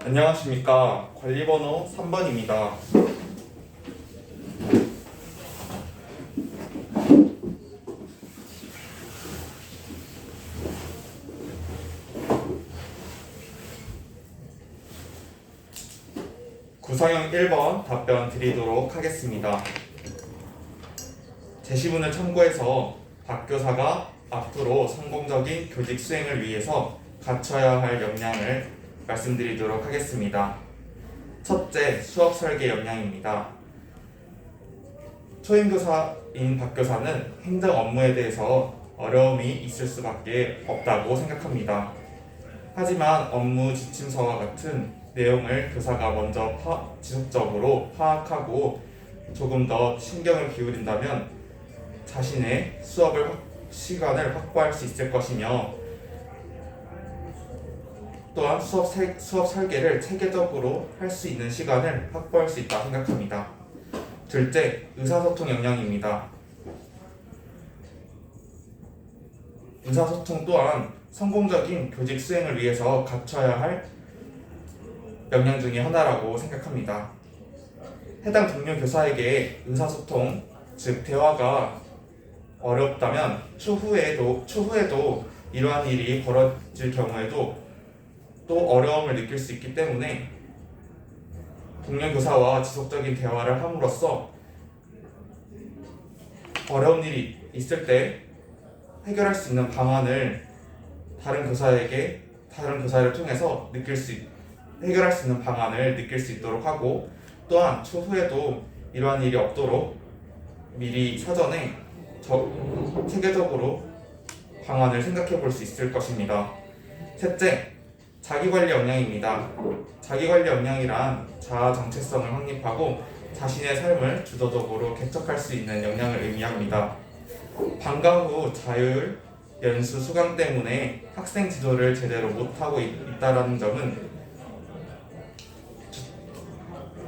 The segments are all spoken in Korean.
안녕하십니까. 관리번호 3번입니다. 구성형 1번 답변 드리도록 하겠습니다. 제시문을 참고해서 박 교사가 앞으로 성공적인 교직 수행을 위해서 갖춰야 할 역량을 말씀드리도록 하겠습니다. 첫째, 수업 설계 역량입니다. 초임교사인 박 교사는 행정 업무에 대해서 어려움이 있을 수밖에 없다고 생각합니다. 하지만 업무 지침서와 같은 내용을 교사가 먼저 지속적으로 파악하고 조금 더 신경을 기울인다면 자신의 시간을 확보할 수 있을 것이며, 또한 수업 설계를 체계적으로 할 수 있는 시간을 확보할 수 있다 생각합니다. 둘째, 의사소통 역량입니다. 의사소통 또한 성공적인 교직 수행을 위해서 갖춰야 할 역량 중에 하나라고 생각합니다. 해당 동료 교사에게 의사소통, 즉 대화가 어렵다면 추후에도 이러한 일이 벌어질 경우에도 또 어려움을 느낄 수 있기 때문에 동료 교사와 지속적인 대화를 함으로써 어려운 일이 있을 때 해결할 수 있는 방안을 다른 교사를 통해서 해결할 수 있는 방안을 느낄 수 있도록 하고, 또한 추후에도 이러한 일이 없도록 미리 사전에 체계적으로 방안을 생각해 볼 수 있을 것입니다. 셋째, 자기관리 역량입니다. 자기관리 역량이란 자아 정체성을 확립하고 자신의 삶을 주도적으로 개척할 수 있는 역량을 의미합니다. 방과 후 자율, 연수, 수강 때문에 학생 지도를 제대로 못하고 있다는 점은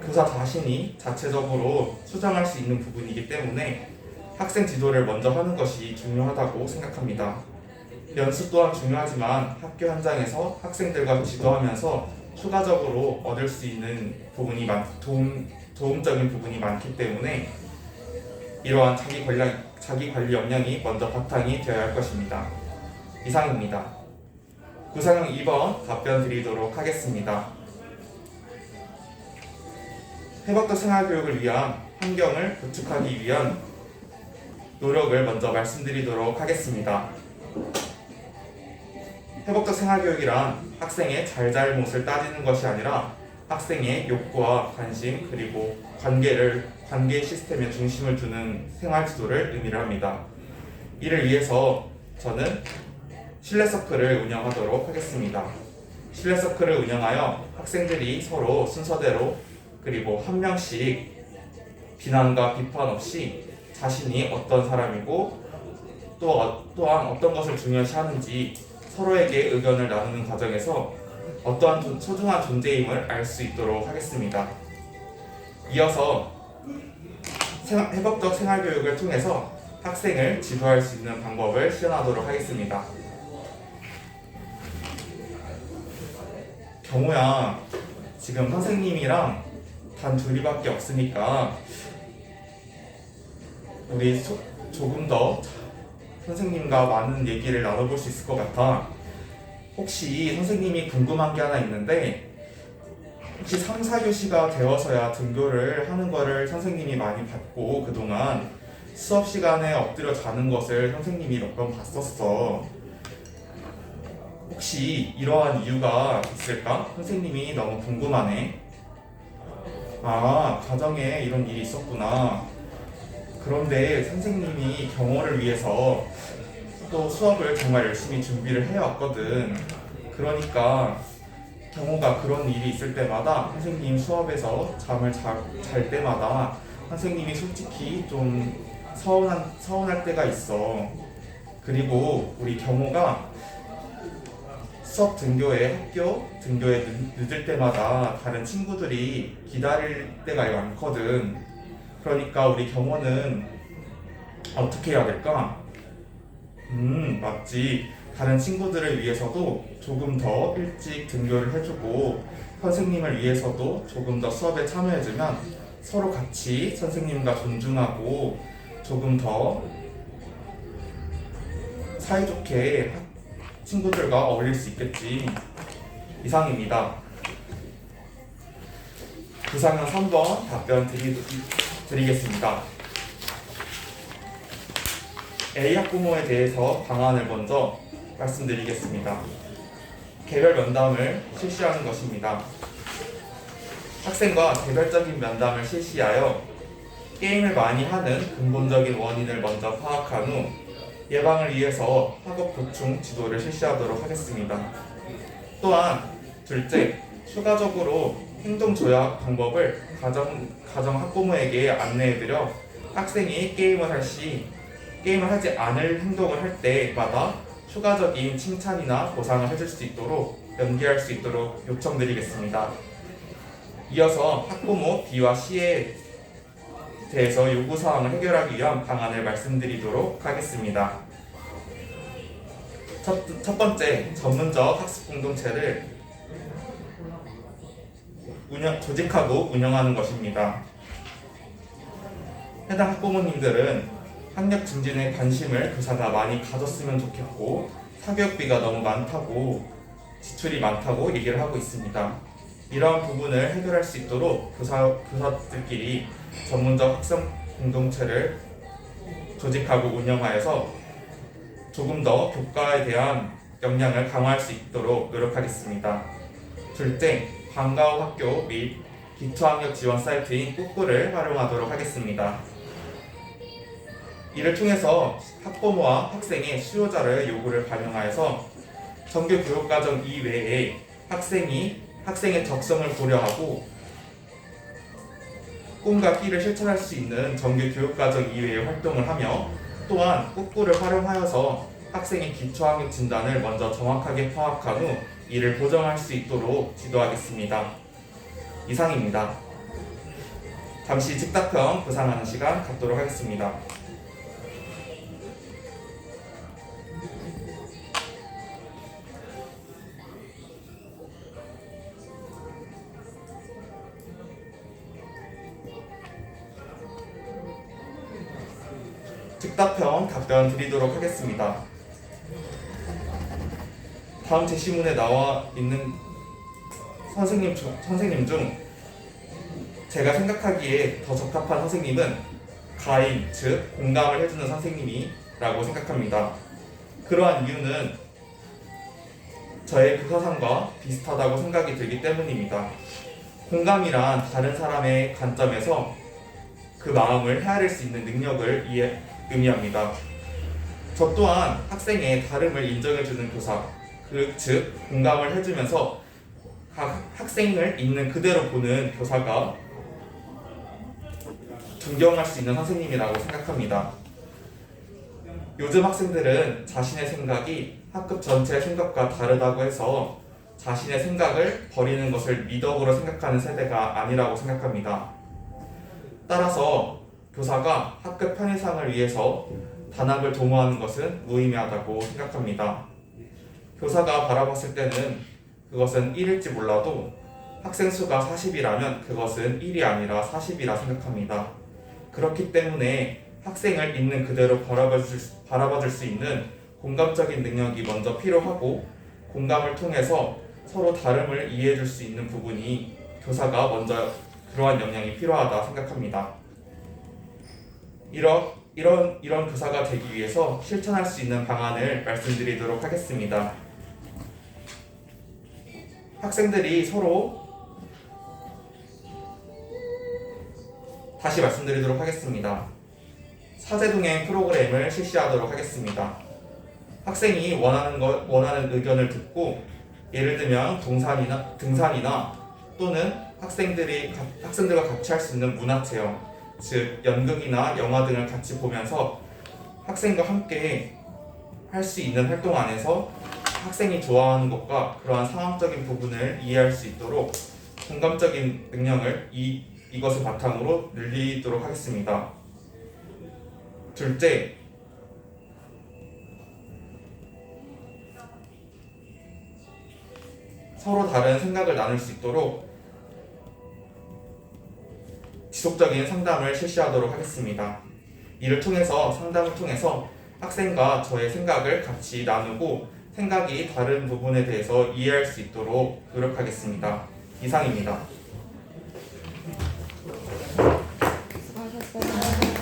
교사 자신이 자체적으로 수정할 수 있는 부분이기 때문에 학생 지도를 먼저 하는 것이 중요하다고 생각합니다. 연수 또한 중요하지만 학교 현장에서 학생들과 지도하면서 추가적으로 얻을 수 있는 도움적인 부분이 많기 때문에 이러한 자기관리 역량이 먼저 바탕이 되어야 할 것입니다. 이상입니다. 구성형 2번 답변 드리도록 하겠습니다. 회복적 생활교육을 위한 환경을 구축하기 위한 노력을 먼저 말씀드리도록 하겠습니다. 회복적 생활교육이란 학생의 잘잘못을 따지는 것이 아니라 학생의 욕구와 관심, 그리고 관계 시스템에 중심을 두는 생활지도를 의미를 합니다. 이를 위해서 저는 신뢰서클을 운영하도록 하겠습니다. 신뢰서클을 운영하여 학생들이 서로 순서대로, 그리고 한 명씩 비난과 비판 없이 자신이 어떤 사람이고 또한 어떤 것을 중요시하는지 서로에게 의견을 나누는 과정에서 어떠한 소중한 존재임을 알 수 있도록 하겠습니다. 이어서 회복적 생활교육을 통해서 학생을 지도할 수 있는 방법을 실현하도록 하겠습니다. 경호야, 지금 선생님이랑 단 둘이밖에 없으니까 우리 조금 더 선생님과 많은 얘기를 나눠볼 수 있을 것 같아. 혹시 선생님이 궁금한 게 하나 있는데, 혹시 3, 4교시가 되어서야 등교를 하는 거를 선생님이 많이 봤고, 그동안 수업 시간에 엎드려 자는 것을 선생님이 몇 번 봤었어. 혹시 이러한 이유가 있을까? 선생님이 너무 궁금하네. 아, 가정에 이런 일이 있었구나. 그런데 선생님이 경호를 위해서 또 수업을 정말 열심히 준비를 해왔거든. 그러니까 경호가 그런 일이 있을 때마다 선생님 수업에서 잠을 잘 때마다 선생님이 솔직히 좀 서운할 때가 있어. 그리고 우리 경호가 수업 학교 등교에 늦을 때마다 다른 친구들이 기다릴 때가 많거든. 그러니까 우리 경호는 어떻게 해야 될까? 맞지. 다른 친구들을 위해서도 조금 더 일찍 등교를 해주고 선생님을 위해서도 조금 더 수업에 참여해주면 서로 같이 선생님과 존중하고 조금 더 사이좋게 친구들과 어울릴 수 있겠지. 이상입니다. 부상형 3번 답변 드리겠습니다. A 학부모에 대해서 방안을 먼저 말씀드리겠습니다. 개별 면담을 실시하는 것입니다. 학생과 개별적인 면담을 실시하여 게임을 많이 하는 근본적인 원인을 먼저 파악한 후 예방을 위해서 학업 보충 지도를 실시하도록 하겠습니다. 또한 둘째, 추가적으로 행동 조약 방법을 가정 학부모에게 안내해드려 학생이 게임을 하지 않을 행동을 할 때마다 추가적인 칭찬이나 보상을 해줄 수 있도록 연기할 수 있도록 요청드리겠습니다. 이어서 학부모 B와 C에 대해서 요구사항을 해결하기 위한 방안을 말씀드리도록 하겠습니다. 첫 번째, 전문적 학습 공동체를 조직하고 운영하는 것입니다. 해당 학부모님들은 학력 증진에 관심을 교사가 많이 가졌으면 좋겠고 사교육비가 너무 많다고 지출이 많다고 얘기를 하고 있습니다. 이러한 부분을 해결할 수 있도록 교사들끼리 전문적 학습 공동체를 조직하고 운영하여서 조금 더 교과에 대한 역량을 강화할 수 있도록 노력하겠습니다. 둘째, 방과 후 학교 및 기초학력 지원 사이트인 꾸꾸를 활용하도록 하겠습니다. 이를 통해서 학부모와 학생의 수요자를 요구를 반영하여서 정규 교육과정 이외에 학생의 적성을 고려하고 꿈과 끼를 실천할 수 있는 정규 교육과정 이외의 활동을 하며 또한 꾸꾸를 활용하여서 학생의 기초학력 진단을 먼저 정확하게 파악한 후 이를 보정할 수 있도록 지도하겠습니다. 이상입니다. 잠시 즉답형 구상하는 시간 갖도록 하겠습니다. 즉답형 답변 드리도록 하겠습니다. 다음 제시문에 나와 있는 선생님 중 제가 생각하기에 더 적합한 선생님은 가인, 즉 공감을 해주는 선생님이라고 생각합니다. 그러한 이유는 저의 교사상과 비슷하다고 생각이 들기 때문입니다. 공감이란 다른 사람의 관점에서 그 마음을 헤아릴 수 있는 능력을 의미합니다. 저 또한 학생의 다름을 인정해주는 교사, 즉 공감을 해주면서 각 학생을 있는 그대로 보는 교사가 존경할 수 있는 선생님이라고 생각합니다. 요즘 학생들은 자신의 생각이 학급 전체의 생각과 다르다고 해서 자신의 생각을 버리는 것을 미덕으로 생각하는 세대가 아니라고 생각합니다. 따라서 교사가 학급 편의상을 위해서 단합을 도모하는 것은 무의미하다고 생각합니다. 교사가 바라봤을 때는 그것은 1일지 몰라도 학생 수가 40이라면 그것은 1이 아니라 40이라 생각합니다. 그렇기 때문에 학생을 있는 그대로 바라봐줄 수 있는 공감적인 능력이 먼저 필요하고 공감을 통해서 서로 다름을 이해해줄 수 있는 부분이 교사가 먼저 그러한 역량이 필요하다 생각합니다. 이런 교사가 되기 위해서 실천할 수 있는 방안을 말씀드리도록 하겠습니다. 학생들이 서로 다시 말씀드리도록 하겠습니다. 사제동행 프로그램을 실시하도록 하겠습니다. 학생이 원하는 의견을 듣고 예를 들면 등산이나 또는 학생들과 같이 할 수 있는 문화체험, 즉 연극이나 영화 등을 같이 보면서 학생과 함께 할 수 있는 활동 안에서 학생이 좋아하는 것과 그러한 상황적인 부분을 이해할 수 있도록 공감적인 능력을 이것을 바탕으로 늘리도록 하겠습니다. 둘째, 서로 다른 생각을 나눌 수 있도록 지속적인 상담을 실시하도록 하겠습니다. 이를 통해서 상담을 통해서 학생과 저의 생각을 같이 나누고 생각이 다른 부분에 대해서 이해할 수 있도록 노력하겠습니다. 이상입니다. 수고하셨어요.